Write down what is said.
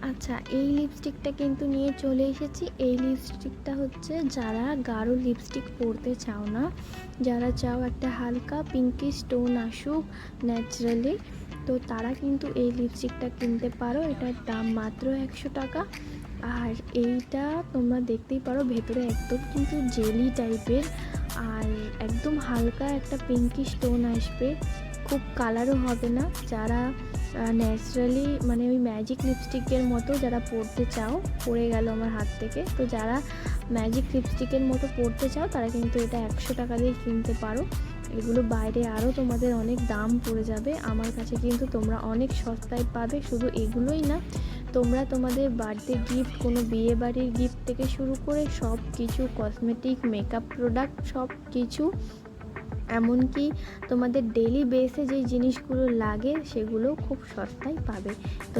আচ্ছা, এই লিপস্টিকটা কিন্তু নিয়ে চলে এসেছি। এই লিপস্টিকটা হচ্ছে যারা গাঢ় লিপস্টিক পরতে চাও না, যারা চাও একটা হালকা পিঙ্কি স্টোন আসুক ন্যাচারালি, তো তারা কিন্তু এই লিপস্টিকটা কিনতে পারো। এটার দাম মাত্র 100 টাকা। আর এইটা তোমরা দেখতেই পারো, ভেতরে একদম কিন্তু জেলি টাইপের, আর একদম হালকা একটা পিঙ্কি স্টোন আসবে, খুব কালারও হবে না। যারা ন্যাচারালি মানে ওই ম্যাজিক লিপস্টিকের মতো যারা পরতে চাও, পড়ে গেল আমার হাত থেকে, তো যারা ম্যাজিক লিপস্টিকের মতো পরতে চাও তারা কিন্তু এটা 100 টাকা দিয়ে কিনতে পারো। এগুলো বাইরে আরও তোমাদের অনেক দাম পড়ে যাবে, আমার কাছে কিন্তু তোমরা অনেক সস্তায় পাবে। শুধু এগুলোই না, তোমরা তোমাদের বার্থডে গিফট, কোনো বিয়ে বাড়ির গিফট থেকে শুরু করে সব কিছু, কসমেটিক, মেকআপ প্রোডাক্ট, সব কিছু, এমনকি তোমাদের ডেলি বেসে যেই জিনিসগুলো লাগে সেগুলোও খুব সস্তায় পাবে। তো